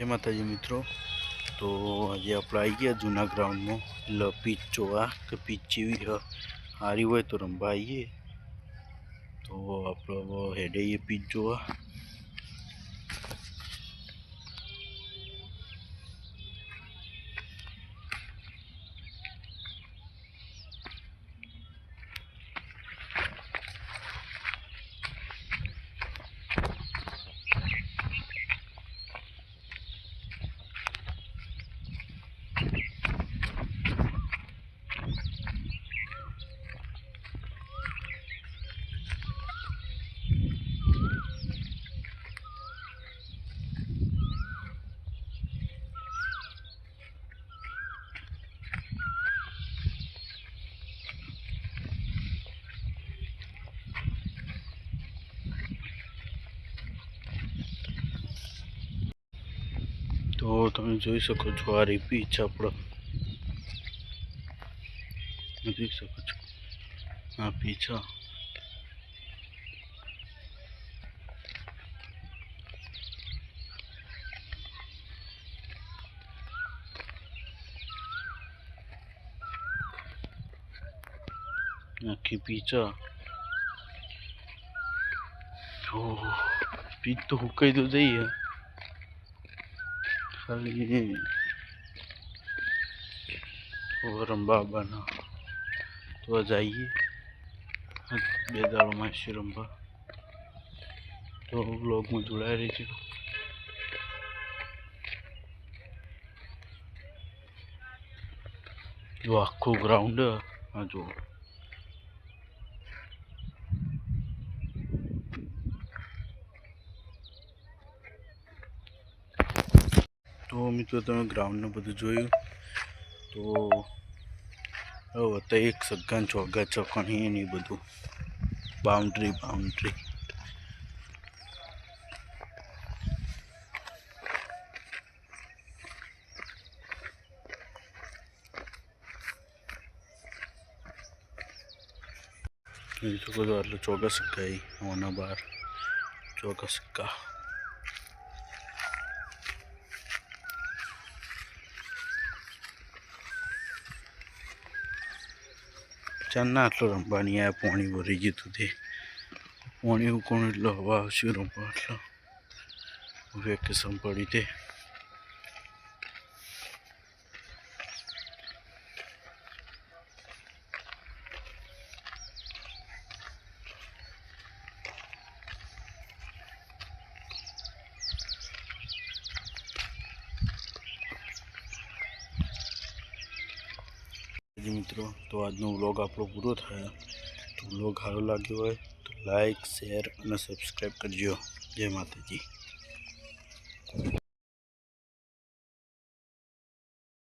जय माताजी मित्रों। तो आज आप आई गया जूना ग्राउंड में पीच जोवा कि पीच जेवी हारी हो तो रमवा आईए। तो आप हेडे पीच जोवा। तो તમે જોઈ શકો છો આ રી પીચ આપણો જોઈ શકો છો આ પીચ આખી પીચ પીચ તો હુકાઈ તો જઈએ ખાલી રમવા આવવાના તો જઈએ બે દાડોમાં છે રમવા। તો વ્લોગમાં જોડાઈ રહીજો। જો આખું ગ્રાઉન્ડ આ જો तो मित्रों તમે ગ્રાઉન્ડ ને બધું જોયું। તો હવે તો એક સગ્ગા ચોગ્ગા ચકણી ને બધું બાઉન્ડ્રી જોઈ શકો છો। આટલો ચોગ્ગા સિક્કા આના બહાર ચોગ્ગા સિક્કા ચારના આટલો રમવાની આ પાણી ભરી ગયું હતું તે પાણી ઉકોણ એટલે હવા આવશે રમવા એટલો વેકેશન પડી તે मित्रों। तो आज व्लॉग आपको पूरा थाया। तो व्लॉग सारो लाग्यो होय तो लाइक शेर और सब्सक्राइब करजो। जय माताजी।